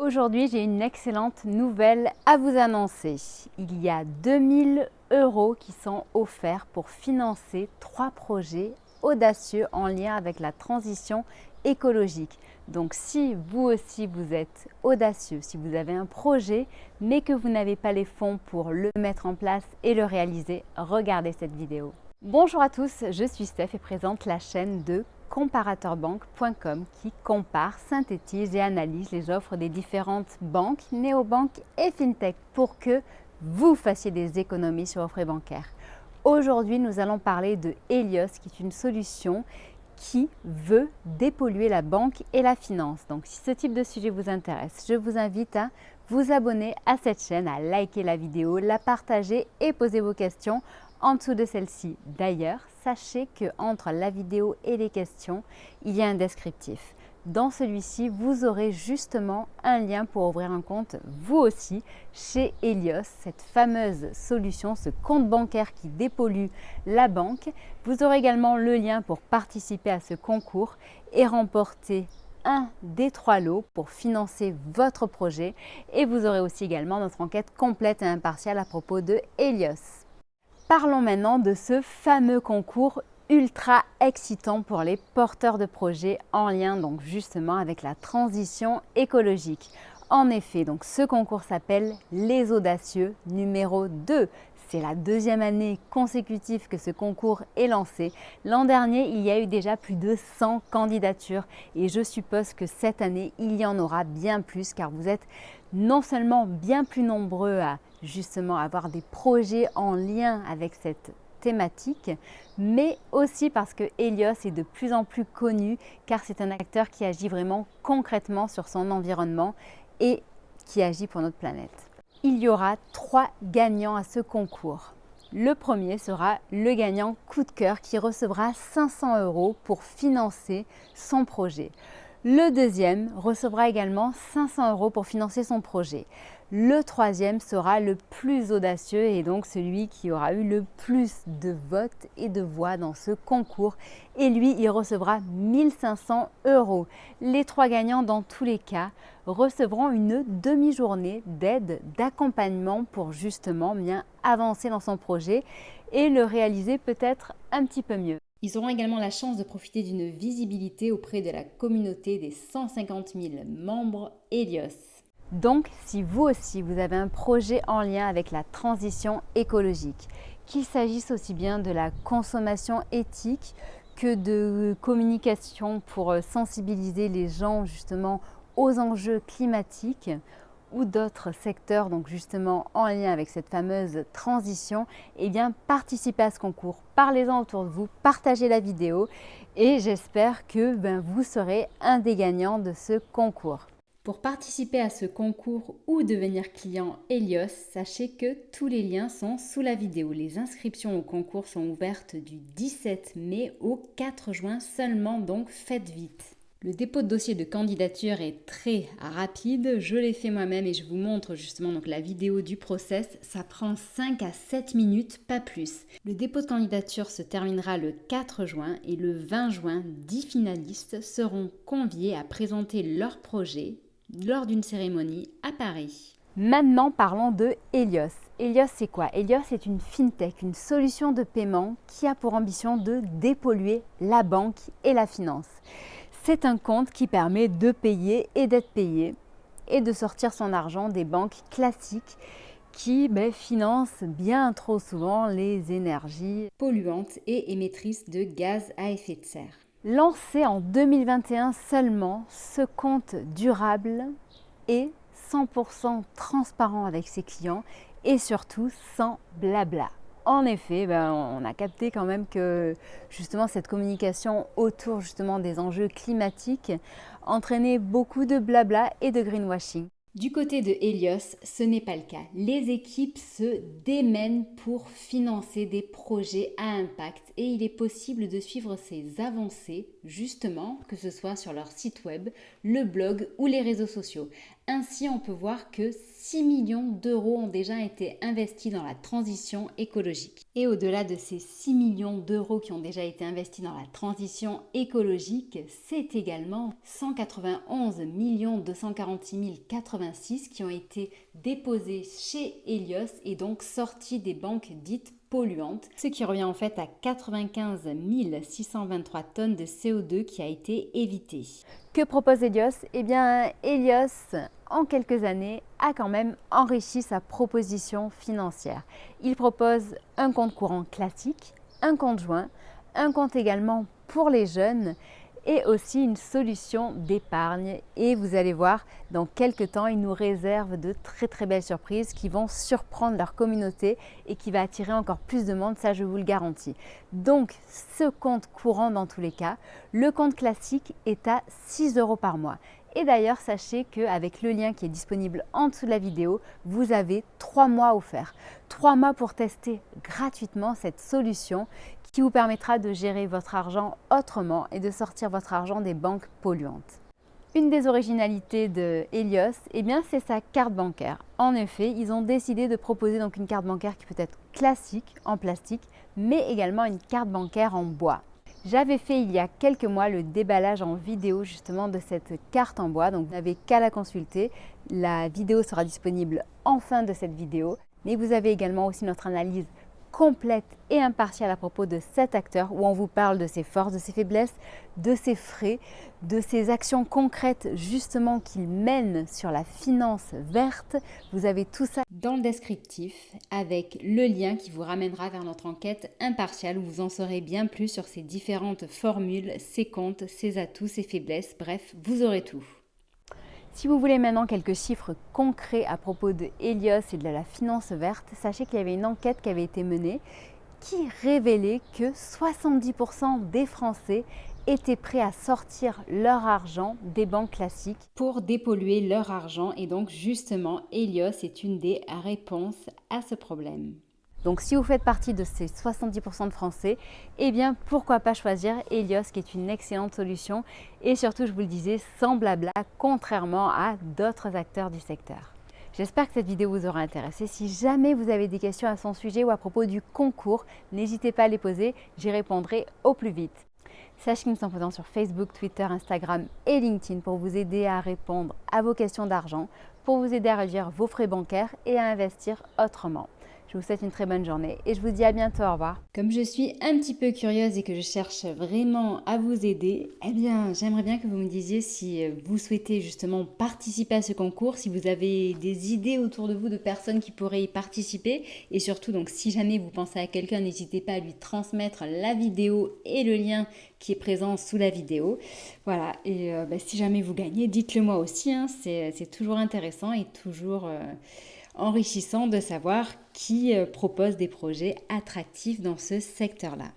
Aujourd'hui, j'ai une excellente nouvelle à vous annoncer. Il y a 2000 € qui sont offerts pour financer 3 projets audacieux en lien avec la transition écologique. Donc si vous aussi vous êtes audacieux, si vous avez un projet mais que vous n'avez pas les fonds pour le mettre en place et le réaliser, regardez cette vidéo. Bonjour à tous, je suis Steph et présente la chaîne de comparateurbanque.com qui compare, synthétise et analyse les offres des différentes banques, néobanques et fintech pour que vous fassiez des économies sur vos frais bancaires. Aujourd'hui, nous allons parler de Helios qui est une solution qui veut dépolluer la banque et la finance. Donc si ce type de sujet vous intéresse, je vous invite à vous abonner à cette chaîne, à liker la vidéo, la partager et poser vos questions en dessous de celle-ci. D'ailleurs, sachez qu'entre la vidéo et les questions, il y a un descriptif. Dans celui-ci, vous aurez justement un lien pour ouvrir un compte, vous aussi, chez Helios, cette fameuse solution, ce compte bancaire qui dépollue la banque. Vous aurez également le lien pour participer à ce concours et remporter un des 3 lots pour financer votre projet. Et vous aurez aussi également notre enquête complète et impartiale à propos de Helios. Parlons maintenant de ce fameux concours ultra excitant pour les porteurs de projets en lien donc justement avec la transition écologique. En effet, donc ce concours s'appelle Les Audacieux numéro 2. C'est la 2e année consécutive que ce concours est lancé. L'an dernier, il y a eu déjà plus de 100 candidatures et je suppose que cette année, il y en aura bien plus car vous êtes non seulement bien plus nombreux à justement avoir des projets en lien avec cette thématique, mais aussi parce que Helios est de plus en plus connu car c'est un acteur qui agit vraiment concrètement sur son environnement et qui agit pour notre planète. Il y aura 3 gagnants à ce concours. Le premier sera le gagnant coup de cœur qui recevra 500 € pour financer son projet. Le deuxième recevra également 500 € pour financer son projet. Le troisième sera le plus audacieux et donc celui qui aura eu le plus de votes et de voix dans ce concours. Et lui, il recevra 1500 €. Les 3 gagnants, dans tous les cas, recevront une demi-journée d'aide, d'accompagnement pour justement bien avancer dans son projet et le réaliser peut-être un petit peu mieux. Ils auront également la chance de profiter d'une visibilité auprès de la communauté des 150 000 membres Helios. Donc, si vous aussi, vous avez un projet en lien avec la transition écologique, qu'il s'agisse aussi bien de la consommation éthique que de communication pour sensibiliser les gens justement aux enjeux climatiques ou d'autres secteurs donc justement en lien avec cette fameuse transition, eh bien participez à ce concours, parlez-en autour de vous, partagez la vidéo et j'espère que vous serez un des gagnants de ce concours. Pour participer à ce concours ou devenir client Helios, sachez que tous les liens sont sous la vidéo. Les inscriptions au concours sont ouvertes du 17 mai au 4 juin seulement, donc faites vite. Le dépôt de dossier de candidature est très rapide, je l'ai fait moi-même et je vous montre justement donc la vidéo du process, ça prend 5 à 7 minutes, pas plus. Le dépôt de candidature se terminera le 4 juin et le 20 juin, 10 finalistes seront conviés à présenter leur projet lors d'une cérémonie à Paris. Maintenant, parlons de Helios. Helios, c'est quoi? Helios est une fintech, une solution de paiement qui a pour ambition de dépolluer la banque et la finance. C'est un compte qui permet de payer et d'être payé et de sortir son argent des banques classiques qui financent bien trop souvent les énergies polluantes et émettrices de gaz à effet de serre. Lancé en 2021 seulement, ce compte durable est 100% transparent avec ses clients et surtout sans blabla. En effet, on a capté quand même que justement cette communication autour justement des enjeux climatiques entraînait beaucoup de blabla et de greenwashing. Du côté de Helios, ce n'est pas le cas. Les équipes se démènent pour financer des projets à impact et il est possible de suivre ces avancées justement, que ce soit sur leur site web, le blog ou les réseaux sociaux. Ainsi, on peut voir que 6 millions d'euros ont déjà été investis dans la transition écologique. Et au-delà de ces 6 millions d'euros qui ont déjà été investis dans la transition écologique, c'est également 191 246 086 qui ont été déposés chez Helios et donc sortis des banques dites polluantes, ce qui revient en fait à 95 623 tonnes de CO2 qui a été évité. Que propose Helios? Eh bien, Helios, en quelques années, a quand même enrichi sa proposition financière. Il propose un compte courant classique, un compte joint, un compte également pour les jeunes et aussi une solution d'épargne. Et vous allez voir, dans quelques temps, ils nous réservent de très belles surprises qui vont surprendre leur communauté et qui va attirer encore plus de monde, ça je vous le garantis. Donc ce compte courant dans tous les cas, le compte classique est à 6 euros par mois. Et d'ailleurs, sachez qu'avec le lien qui est disponible en dessous de la vidéo, vous avez 3 mois offerts. 3 mois pour tester gratuitement cette solution qui vous permettra de gérer votre argent autrement et de sortir votre argent des banques polluantes. Une des originalités de Helios, eh bien, c'est sa carte bancaire. En effet, ils ont décidé de proposer donc une carte bancaire qui peut être classique en plastique, mais également une carte bancaire en bois. J'avais fait il y a quelques mois le déballage en vidéo justement de cette carte en bois, donc vous n'avez qu'à la consulter. La vidéo sera disponible en fin de cette vidéo, mais vous avez également aussi notre analyse complète et impartiale à propos de cet acteur où on vous parle de ses forces, de ses faiblesses, de ses frais, de ses actions concrètes justement qu'il mène sur la finance verte. Vous avez tout ça dans le descriptif avec le lien qui vous ramènera vers notre enquête impartiale où vous en saurez bien plus sur ses différentes formules, ses comptes, ses atouts, ses faiblesses, bref, vous aurez tout. Si vous voulez maintenant quelques chiffres concrets à propos de Helios et de la finance verte, sachez qu'il y avait une enquête qui avait été menée qui révélait que 70% des Français étaient prêts à sortir leur argent des banques classiques pour dépolluer leur argent et donc justement Helios est une des réponses à ce problème. Donc si vous faites partie de ces 70% de Français, eh bien pourquoi pas choisir Helios qui est une excellente solution et surtout je vous le disais sans blabla contrairement à d'autres acteurs du secteur. J'espère que cette vidéo vous aura intéressé. Si jamais vous avez des questions à son sujet ou à propos du concours, n'hésitez pas à les poser, j'y répondrai au plus vite. Sachez que nous sommes présents sur Facebook, Twitter, Instagram et LinkedIn pour vous aider à répondre à vos questions d'argent, pour vous aider à réduire vos frais bancaires et à investir autrement. Je vous souhaite une très bonne journée et je vous dis à bientôt, au revoir. Comme je suis un petit peu curieuse et que je cherche vraiment à vous aider, eh bien j'aimerais bien que vous me disiez si vous souhaitez justement participer à ce concours, si vous avez des idées autour de vous de personnes qui pourraient y participer et surtout donc si jamais vous pensez à quelqu'un, n'hésitez pas à lui transmettre la vidéo et le lien qui est présent sous la vidéo. Voilà, et si jamais vous gagnez, dites-le moi aussi, hein, c'est toujours intéressant et toujours enrichissant de savoir qui propose des projets attractifs dans ce secteur-là.